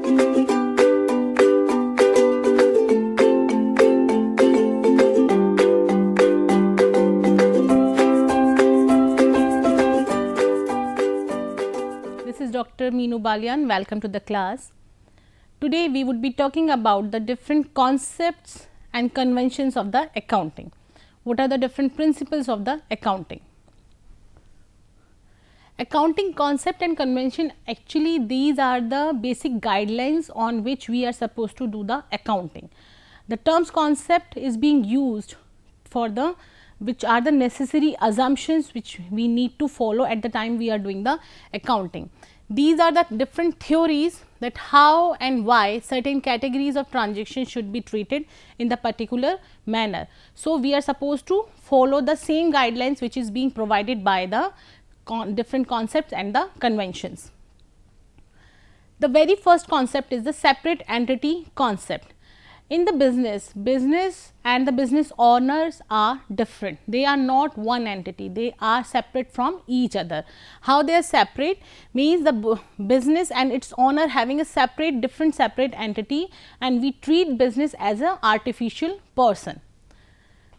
This is Dr. Meenu Balian. Welcome to the class. Today we would be talking about the different concepts and conventions of the accounting. What are the different principles of the accounting? Accounting concept and convention, actually these are the basic guidelines on which we are supposed to do the accounting. The terms concept is being used for the which are the necessary assumptions which we need to follow at the time we are doing the accounting. These are the different theories that how and why certain categories of transactions should be treated in the particular manner. So, we are supposed to follow the same guidelines which is being provided by the different concepts and the conventions. The very first concept is the separate entity concept. In the business and the business owners are different. They are not one entity, they are separate from each other. How they are separate means the business and its owner having a different separate entity, and we treat business as an artificial person.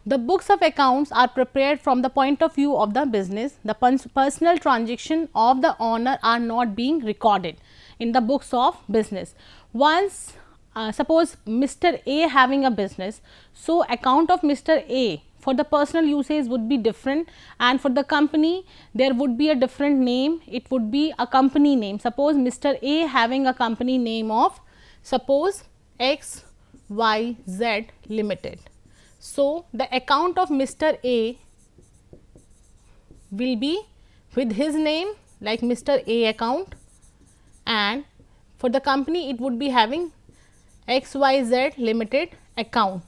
The books of accounts are prepared from the point of view of the business. The personal transaction of the owner are not being recorded in the books of business. Once suppose Mr. A having a business, so account of Mr. A for the personal usage would be different, and for the company there would be a different name. It would be a company name. Suppose Mr. A having a company name of suppose XYZ Limited. So, the account of Mr. A will be with his name like Mr. A account, and for the company it would be having XYZ Limited account,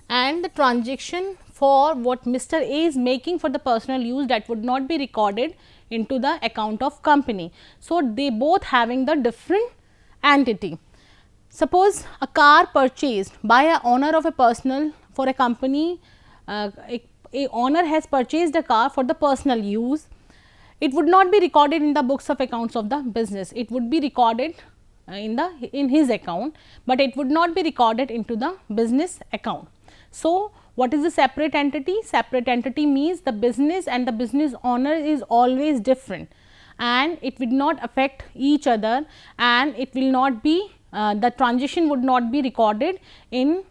and the transaction for what Mr. A is making for the personal use, that would not be recorded into the account of company. So, they both having the different entity. Suppose a car purchased by a owner of a personal for a company, a owner has purchased a car for the personal use. It would not be recorded in the books of accounts of the business. It would be recorded in his account, but it would not be recorded into the business account. So, what is the separate entity? Separate entity means the business and the business owner is always different, and it will not affect each other, and it will not be the transaction would not be recorded in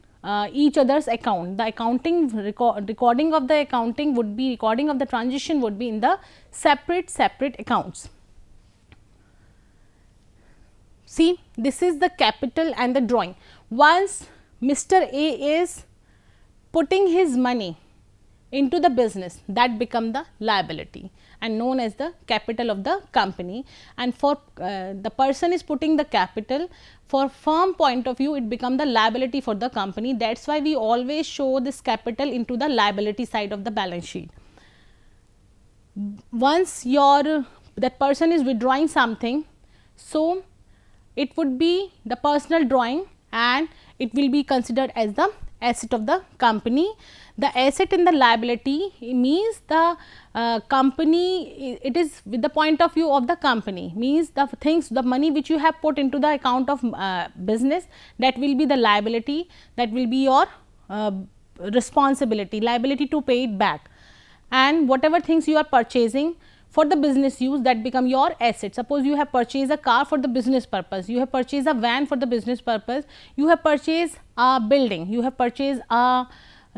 each other's account. The accounting recording of the accounting would be recording of the transaction would be in the separate accounts. See, this is the capital and the drawing. Once Mr. A is putting his money into the business, that become the liability and known as the capital of the company, and for the person is putting the capital, for firm point of view it become the liability for the company. That is why we always show this capital into the liability side of the balance sheet. Once that person is withdrawing something, so it would be the personal drawing and it will be considered as the asset of the company. The asset in the liability means the company, it is with the point of view of the company, means the things, the money which you have put into the account of business, that will be the liability, that will be your responsibility, liability to pay it back. And whatever things you are purchasing for the business use, that become your asset. Suppose you have purchased a car for the business purpose, you have purchased a van for the business purpose, you have purchased a building, you have purchased a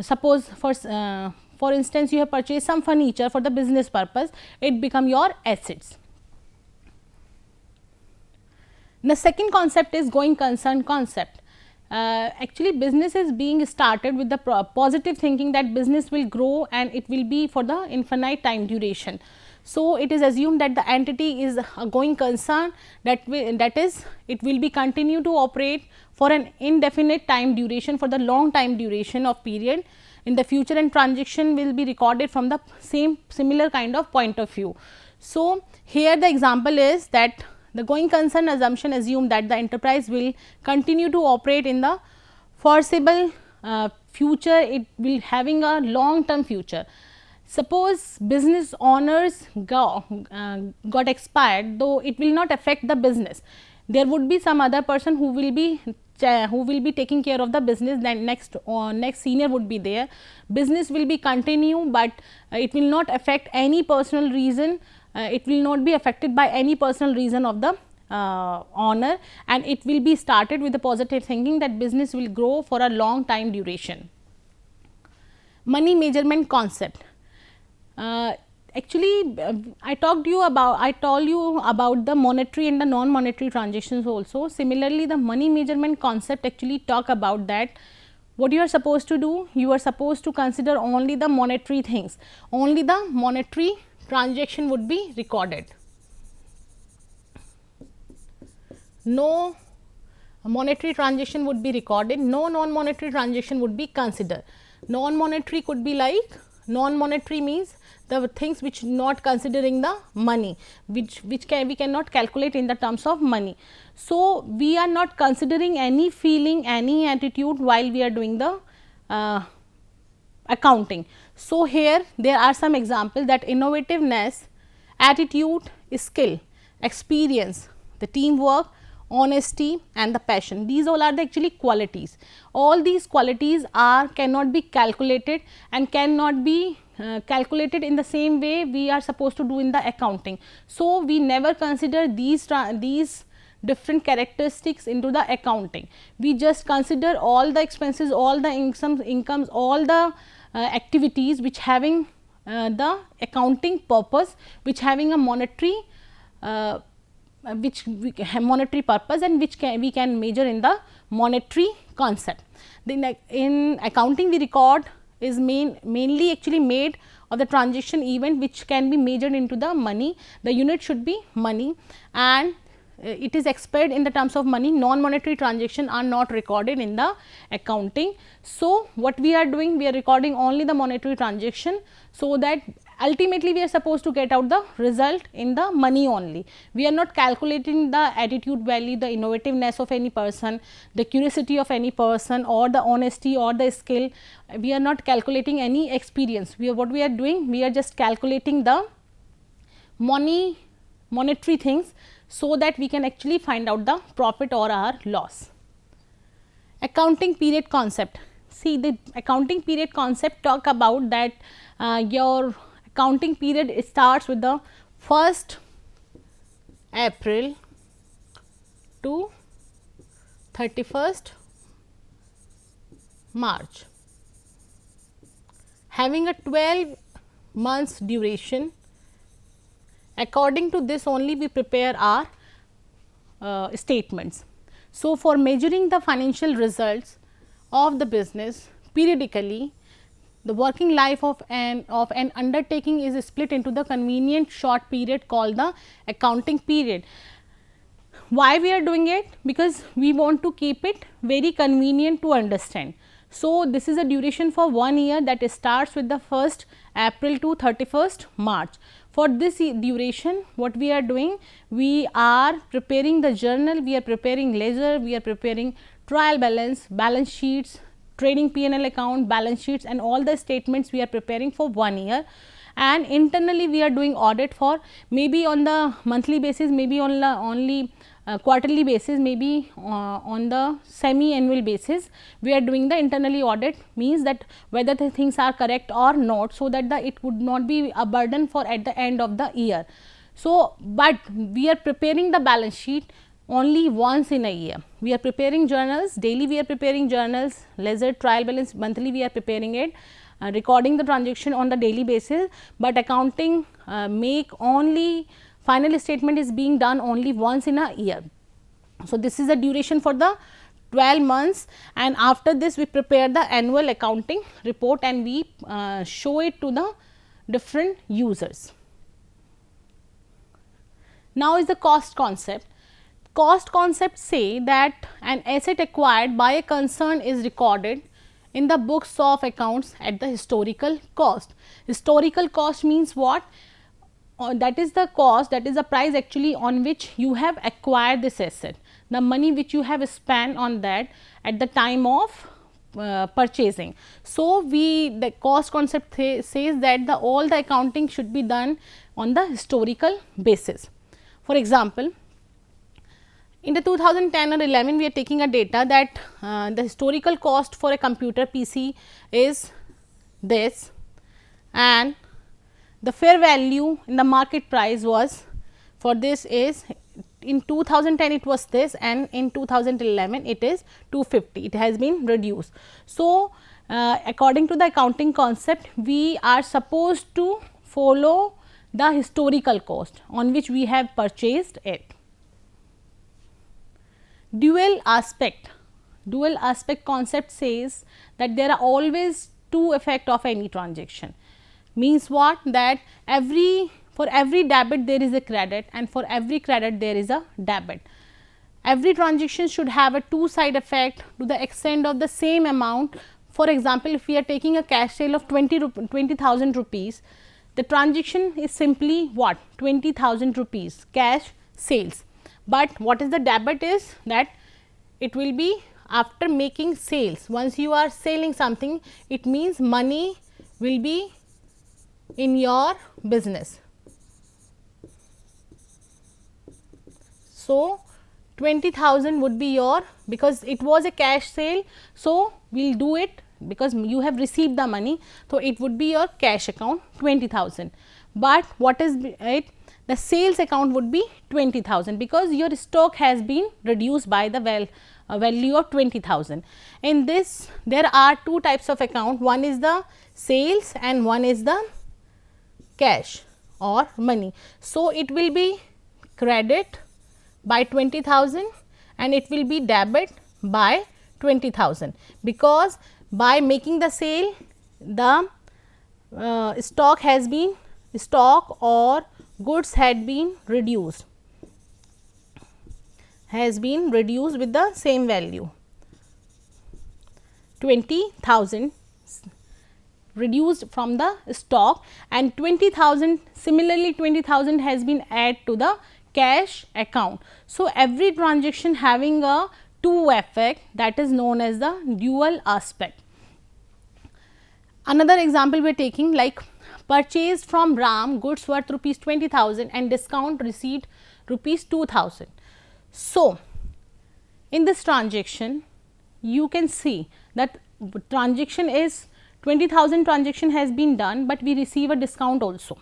suppose for instance you have purchased some furniture for the business purpose, it become your assets. The second concept is going concern concept. Actually business is being started with the positive thinking that business will grow and it will be for the infinite time duration. So, it is assumed that the entity is a going concern, that is it will be continue to operate for an indefinite time duration, for the long time duration of period in the future, and transaction will be recorded from the similar kind of point of view. So, here the example is that the going concern assumption assume that the enterprise will continue to operate in the foreseeable future, it will having a long term future. Suppose business owners got expired, though it will not affect the business. There would be some other person who will be taking care of the business, then next senior would be there. Business will be continue, but it will not affect any personal reason, it will not be affected by any personal reason of the owner, and it will be started with the positive thinking that business will grow for a long time duration. Money measurement concept. Actually, I told you about the monetary and the non-monetary transactions also. Similarly, the money measurement concept actually talk about that. What you are supposed to do? You are supposed to consider only the monetary things. Only the monetary transaction would be recorded. No monetary transaction would be recorded. No non-monetary transaction would be considered. Non-monetary could be like, non-monetary means the things which not considering the money, which we cannot calculate in the terms of money. So, we are not considering any feeling, any attitude while we are doing the accounting. So, here there are some examples, that innovativeness, attitude, skill, experience, the teamwork, honesty and the passion. These all are the actually qualities. All these qualities cannot be calculated and cannot be calculated in the same way we are supposed to do in the accounting. So, we never consider these different characteristics into the accounting. We just consider all the expenses, all the incomes, all the activities which having the accounting purpose, which having a monetary monetary purpose, and which we can measure in the monetary concept. Then in accounting, the record is mainly actually made of the transaction event which can be measured into the money. The unit should be money, and it is expressed in the terms of money. Non-monetary transactions are not recorded in the accounting. So, what we are doing, we are recording only the monetary transaction, so that ultimately we are supposed to get out the result in the money only. We are not calculating the attitude value, the innovativeness of any person, the curiosity of any person, or the honesty or the skill. We are not calculating any experience. What we are doing, we are just calculating the monetary things, so that we can actually find out the profit or our loss. Accounting period concept. See, the accounting period concept talk about that your accounting period starts with the 1st April to 31st March, having a 12 months duration. According to this only we prepare our statements. So, for measuring the financial results of the business periodically, the working life of an undertaking is split into the convenient short period called the accounting period. Why we are doing it? Because we want to keep it very convenient to understand. So, this is a duration for 1 year that starts with the 1st April to 31st March. For this duration, what we are doing? We are preparing the journal, we are preparing ledger, we are preparing trial balance, balance sheets, trading P&L account, balance sheets, and all the statements we are preparing for 1 year. And internally we are doing audit for maybe on the monthly basis, maybe on the only quarterly basis, maybe on the semi-annual basis. We are doing the internally audit, means that whether the things are correct or not, so that it would not be a burden for at the end of the year. So, but we are preparing the balance sheet only once in a year. We are preparing journals, daily we are preparing journals, ledger, trial balance, monthly we are preparing it, recording the transaction on the daily basis, but accounting make only final statement is being done only once in a year. So, this is the duration for the 12 months, and after this we prepare the annual accounting report and we show it to the different users. Now, is the cost concept. Cost concept say that an asset acquired by a concern is recorded in the books of accounts at the historical cost. Historical cost means what? That is the cost, that is the price actually on which you have acquired this asset, the money which you have spent on that at the time of purchasing. So, the cost concept says that all the accounting should be done on the historical basis. For example, In the 2010 or 11, we are taking a data that the historical cost for a computer PC is this, and the fair value in the market price was for this is in 2010 it was this, and in 2011 it is 250. It has been reduced. So, according to the accounting concept, we are supposed to follow the historical cost on which we have purchased it. Dual aspect concept says that there are always two effects of any transaction. Means what? That for every debit there is a credit, and for every credit there is a debit. Every transaction should have a two side effect to the extent of the same amount. For example, if we are taking a cash sale of 20,000 rupees, the transaction is simply what? 20,000 rupees cash sales. But what is the debit is that it will be after making sales. Once you are selling something, it means money will be in your business. So, 20,000 would be your, because it was a cash sale. So, we will do it because you have received the money. So, it would be your cash account 20,000, but what is it? The sales account would be 20,000 because your stock has been reduced by the value of 20,000. In this, there are two types of account, one is the sales and one is the cash or money. So, it will be credit by 20,000 and it will be debit by 20,000, because by making the sale, the stock or goods had been reduced, with the same value 20,000 reduced from the stock, and 20,000 similarly 20,000 has been added to the cash account. So, every transaction having a two effect, that is known as the dual aspect. Another example we are taking, like purchased from Ram goods worth rupees 20,000 and discount received rupees 2,000. So, in this transaction you can see that transaction is 20,000 transaction has been done, but we receive a discount also.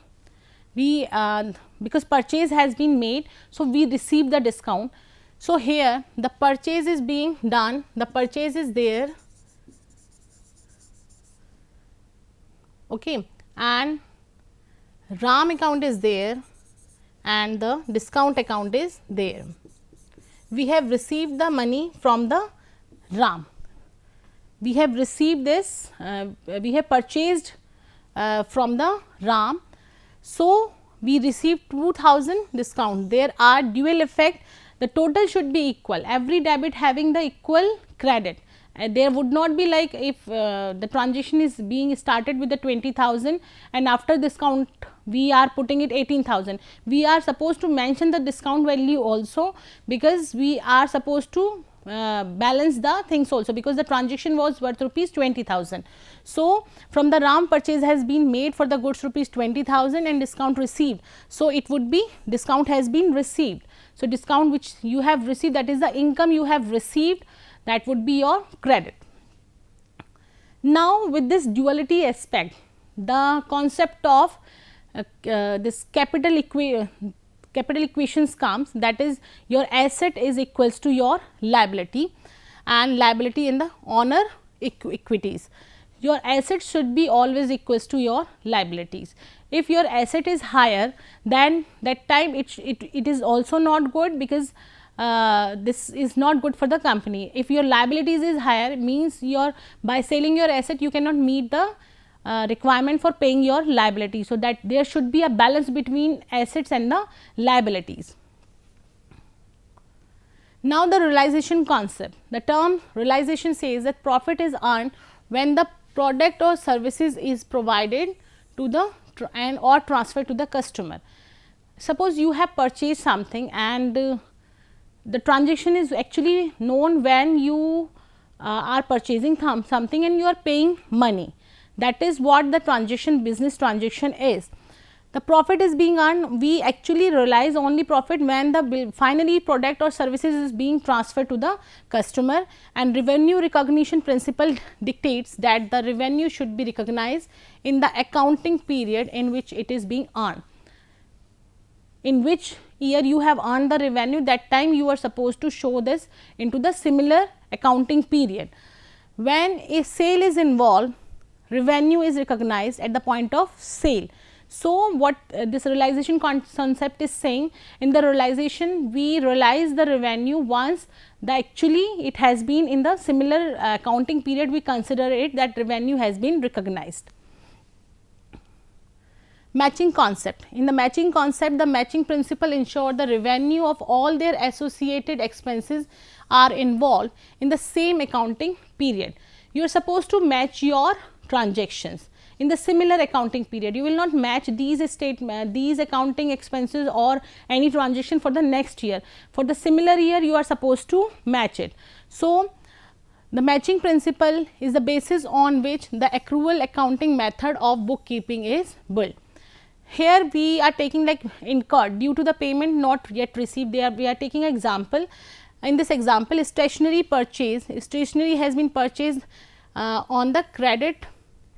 We because purchase has been made, so we receive the discount. So, here the purchase is being done, the purchase is there, okay, and Ram account is there and the discount account is there. We have received the money from the Ram, we have received this, we have purchased from the Ram. So, we received 2,000 discount. There are dual effect, the total should be equal, every debit having the equal credit. There would not be like if the transaction is being started with the 20,000 and after discount we are putting it 18,000. We are supposed to mention the discount value also, because we are supposed to balance the things also, because the transaction was worth rupees 20,000. So, from the Ram purchase has been made for the goods rupees 20,000 and discount received. So, it would be discount has been received. So, discount which you have received, that is the income you have received, that would be your credit. Now, with this duality aspect, the concept of this capital equations comes, that is your asset is equals to your liability and liability in the owner equities. Your assets should be always equals to your liabilities. If your asset is higher, then that time it is also not good, because this is not good for the company. If your liabilities is higher, means your by selling your asset you cannot meet the requirement for paying your liability. So, that there should be a balance between assets and the liabilities. Now, the realization concept, the term realization says that profit is earned when the product or services is provided to the or transferred to the customer. Suppose you have purchased something and the transaction is actually known when you are purchasing something and you are paying money. That is what the transaction, business transaction is. The profit is being earned, we actually realize only profit when the finally product or services is being transferred to the customer, and revenue recognition principle dictates that the revenue should be recognized in the accounting period in which it is being earned. In which year you have earned the revenue, that time you are supposed to show this into the similar accounting period. When a sale is involved, revenue is recognized at the point of sale. So, what this realization concept is saying, in the realization we realize the revenue once the actually it has been in the similar accounting period, we consider it that revenue has been recognized. Matching concept. In the matching concept, the matching principle ensure the revenue of all their associated expenses are involved in the same accounting period. You are supposed to match your transactions in the similar accounting period. You will not match these these accounting expenses or any transaction for the next year. For the similar year, you are supposed to match it. So, the matching principle is the basis on which the accrual accounting method of bookkeeping is built. Here we are taking like incurred due to the payment not yet received. We are taking an example. In this example, stationery purchase, stationery has been purchased on the credit.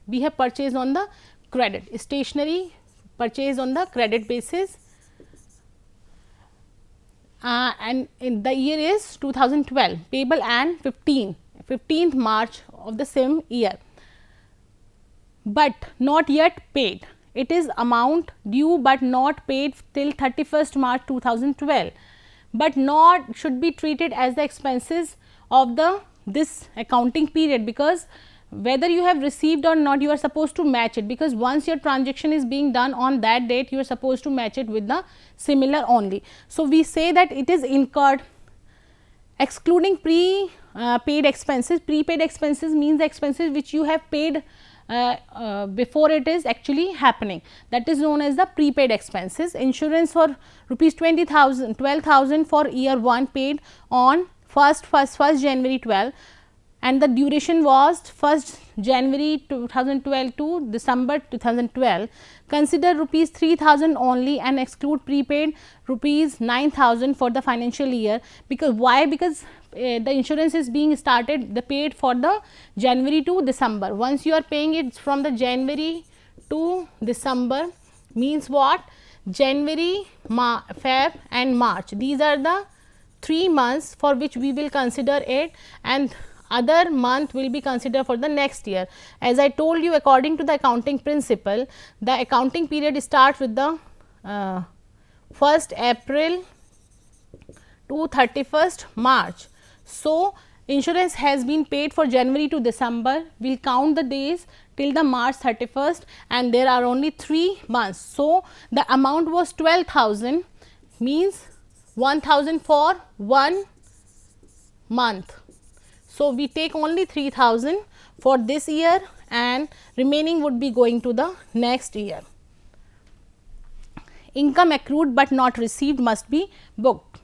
We have purchased on the credit, stationery purchase on the credit basis, and in the year is 2012, payable and 15th March of the same year, but not yet paid. It is amount due but not paid till 31st March 2012, but not should be treated as the expenses of the this accounting period, because whether you have received or not, you are supposed to match it, because once your transaction is being done on that date, you are supposed to match it with the similar only. So, we say that it is incurred excluding paid expenses. Prepaid expenses means the expenses which you have paid before it is actually happening, that is known as the prepaid expenses. Insurance for rupees 12,000 for year 1 paid on 1st January 12, and the duration was 1st January 2012 to December 2012. Consider rupees 3,000 only and exclude prepaid rupees 9,000 for the financial year. Because why? Because the insurance is being started, the paid for the January to December. Once you are paying it from the January to December, means what? January, Feb and March. These are the 3 months for which we will consider it, and other month will be considered for the next year. As I told you, according to the accounting principle, the accounting period starts with the 1st April to 31st March. So, insurance has been paid for January to December, we will count the days till the March 31st, and there are only 3 months. So, the amount was 12,000, means 1,000 for 1 month. So, we take only 3,000 for this year, and remaining would be going to the next year. Income accrued but not received must be booked.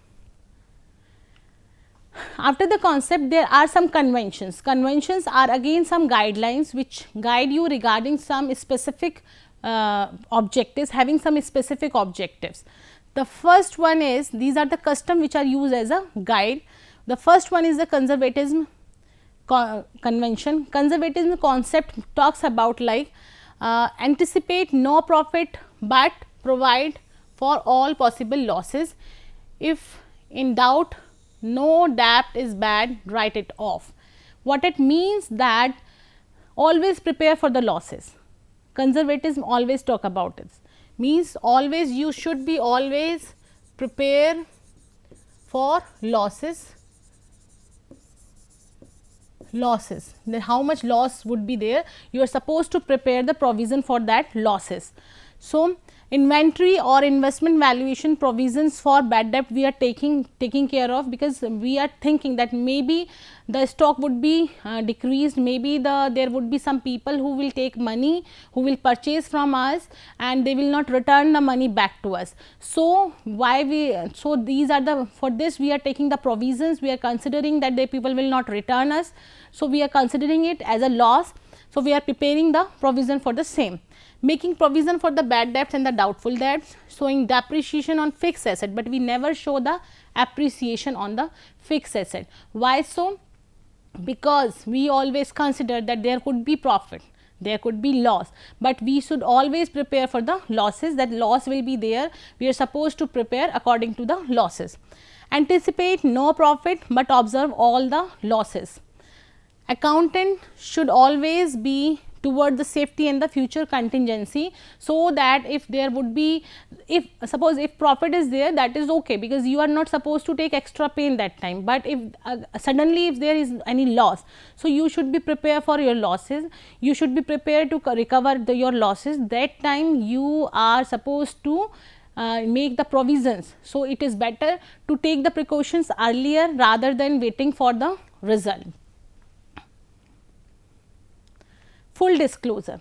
After the concept, there are some conventions. Conventions are again some guidelines which guide you regarding some specific objectives, having some specific objectives. The first one is, these are the custom which are used as a guide. The first one is the conservatism convention. Conservatism concept talks about like anticipate no profit but provide for all possible losses. If in doubt, no debt is bad, write it off. What it means, that always prepare for the losses. Conservatism always talk about it, means always you should be always prepare for losses. Then how much loss would be there, you are supposed to prepare the provision for that losses. So, inventory or investment valuation provisions for bad debt we are taking care of, because we are thinking that maybe the stock would be decreased, maybe there would be some people who will take money, who will purchase from us and they will not return the money back to us. So, these are the, for this we are taking the provisions, we are considering that the people will not return us. So, we are considering it as a loss. So, we are preparing the provision for the same. Making provision for the bad debts and the doubtful debts, showing depreciation on fixed asset, but we never show the appreciation on the fixed asset. Why so? Because we always consider that there could be profit, there could be loss, but we should always prepare for the losses. That loss will be there, we are supposed to prepare according to the losses. Anticipate no profit, but observe all the losses. Accountant should always be toward the safety and the future contingency, so that if there would be, if suppose if profit is there, that is okay, because you are not supposed to take extra pain that time, but if suddenly if there is any loss, so you should be prepared for your losses, you should be prepared to recover your losses. That time you are supposed to make the provisions. So, it is better to take the precautions earlier rather than waiting for the result. Full disclosure.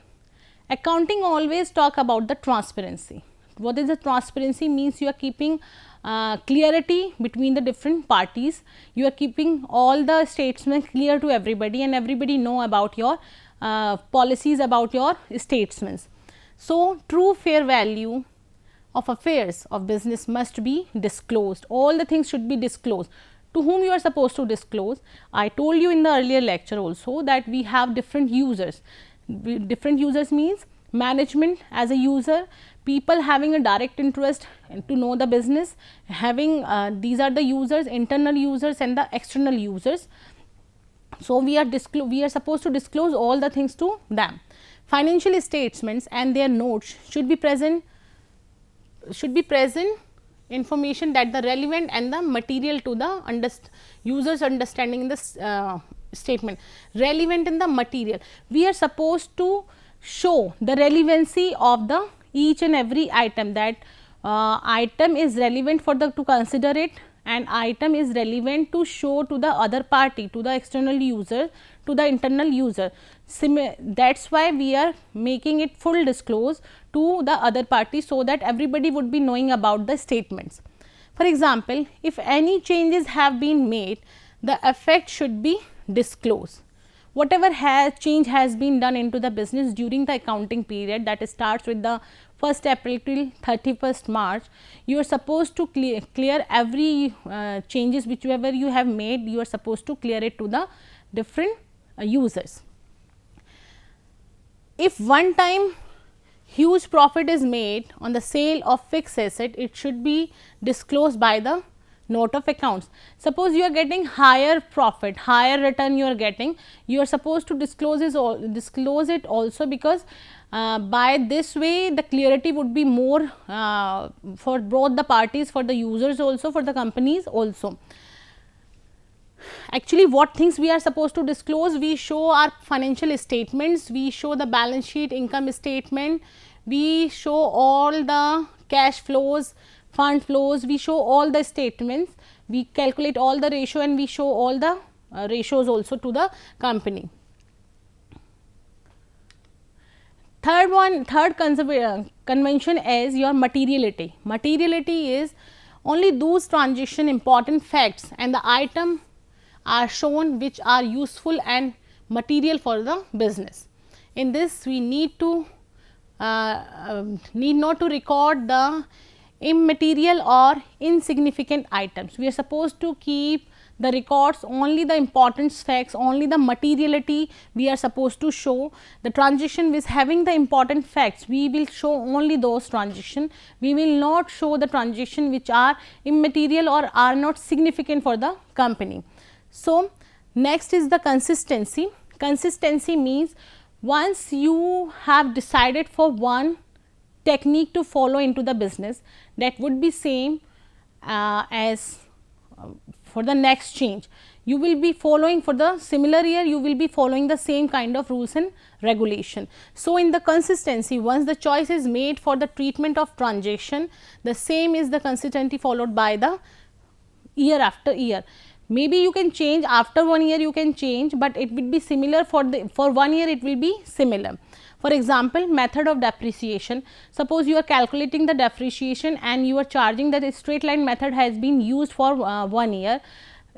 Accounting always talk about the transparency. What is the transparency? Means you are keeping clarity between the different parties, you are keeping all the statements clear to everybody, and everybody know about your policies, about your statements. So, true fair value of affairs of business must be disclosed. All the things should be disclosed. To whom you are supposed to disclose? I told you in the earlier lecture also that we have different users. Different users means management as a user, people having a direct interest to know the business, having these are the users, internal users and the external users. So, we are supposed to disclose all the things to them. Financial statements and their notes should be present information that the relevant and the material to the users understanding this statement. Relevant and the material, we are supposed to show the relevancy of the each and every item, that item is relevant for the to consider it, and item is relevant to show to the other party, to the external user, to the internal user. That is why we are making it full disclose to the other party, so that everybody would be knowing about the statements. For example, if any changes have been made, the effect should be disclosed. Whatever change has been done into the business during the accounting period, that starts with the 1st April till 31st March, you are supposed to clear every changes whichever you have made, you are supposed to clear it to the different users. If one time huge profit is made on the sale of fixed asset, it should be disclosed by the note of accounts. Suppose you are getting higher profit, higher return you are getting, you are supposed to disclose it also, because by this way the clarity would be more for both the parties, for the users also, for the companies also. Actually, what things we are supposed to disclose? We show our financial statements, we show the balance sheet, income statement, we show all the cash flows, fund flows, we show all the statements, we calculate all the ratio, and we show all the ratios also to the company. Third convention is your materiality. Materiality is only those transaction important facts and the item are shown which are useful and material for the business. In this, we need not to record the immaterial or insignificant items. We are supposed to keep the records only the important facts, only the materiality we are supposed to show. The transaction which having the important facts, we will show only those transactions. We will not show the transaction which are immaterial or are not significant for the company. So, next is the consistency. Consistency means once you have decided for one technique to follow into the business, that would be same as for the next change. You will be following for the similar year, you will be following the same kind of rules and regulation. So, in the consistency, once the choice is made for the treatment of transaction, the same is the consistency followed by the year after year. Maybe you can change after 1 year, you can change, but it will be similar for 1 year, it will be similar. For example, method of depreciation. Suppose you are calculating the depreciation and you are charging that straight line method has been used for 1 year.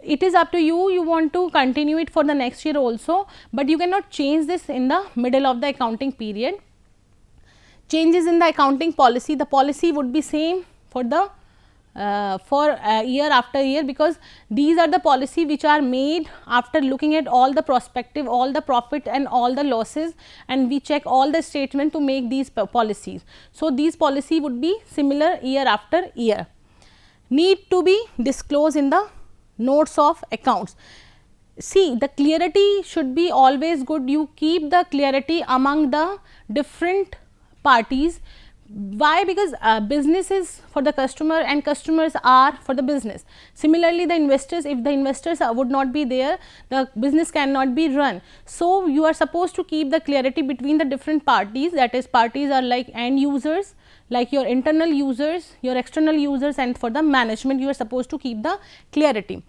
It is up to you, you want to continue it for the next year also, but you cannot change this in the middle of the accounting period. Changes in the accounting policy, the policy would be same for the year after year, because these are the policy which are made after looking at all the prospective, all the profit and all the losses, and we check all the statement to make these policies. So, these policy would be similar year after year. Need to be disclosed in the notes of accounts. See, the clarity should be always good, you keep the clarity among the different parties. Why? Because business is for the customer and customers are for the business. Similarly, the investors, if the investors would not be there, the business cannot be run. So, you are supposed to keep the clarity between the different parties, that is parties are like end users, like your internal users, your external users, and for the management you are supposed to keep the clarity.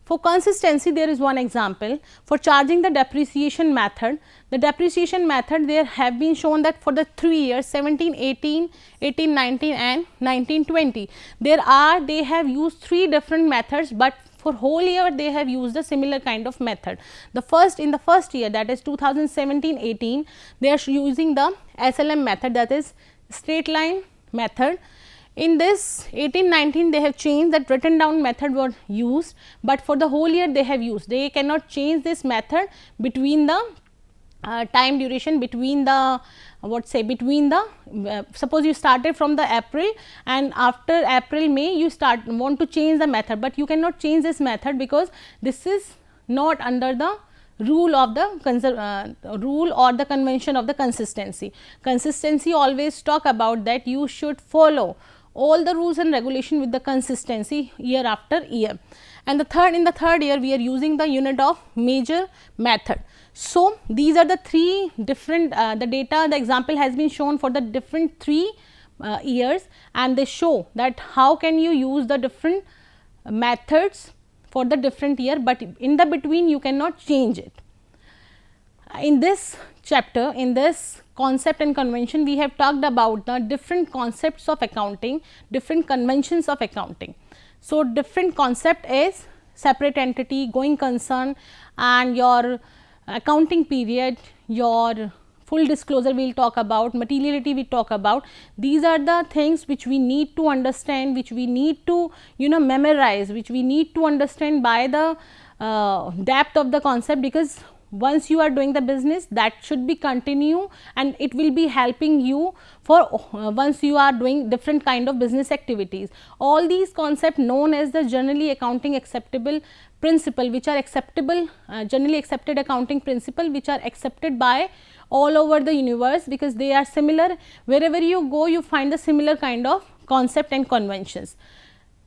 For consistency, there is one example. For charging the depreciation method, the depreciation method there have been shown that for the 3 years 17, 18, 18, 19 and 19, 20, they have used 3 different methods, but for whole year they have used a similar kind of method. In the first year, that is 2017-18, they are using the SLM method, that is straight line method. In this 18-19 they have changed, that written down method was used, but for the whole year they have used. They cannot change this method between the time duration, between the suppose you started from the April and after April, May you want to change the method, but you cannot change this method because this is not under the rule of the rule or the convention of the consistency. Consistency always talk about that you should follow all the rules and regulation with the consistency year after year. And in the third year we are using the unit of measure method. So, these are the 3 different the data, the example has been shown for the different 3 years, and they show that how can you use the different methods for the different year, but in the between you cannot change it. In this chapter, in this concept and convention, we have talked about the different concepts of accounting, different conventions of accounting. So, different concept is separate entity, going concern, and your accounting period, your full disclosure we will talk about, materiality we talk about. These are the things which we need to understand, which we need to memorize, which we need to understand by the depth of the concept, because once you are doing the business, that should be continue and it will be helping you for once you are doing different kind of business activities. All these concepts known as the generally accounting acceptable principle, which are acceptable generally accepted accounting principle, which are accepted by all over the universe, because they are similar. Wherever you go, you find the similar kind of concept and conventions.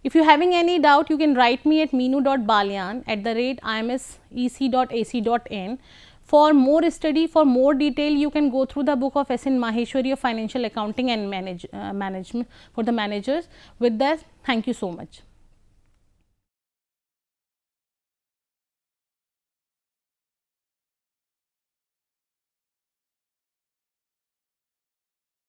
If you having any doubt, you can write me at meenu.balyan@imsec.ac.in. For more study, for more detail, you can go through the book of S. N. Maheshwari of Financial Accounting and Management for the managers. With that, thank you so much.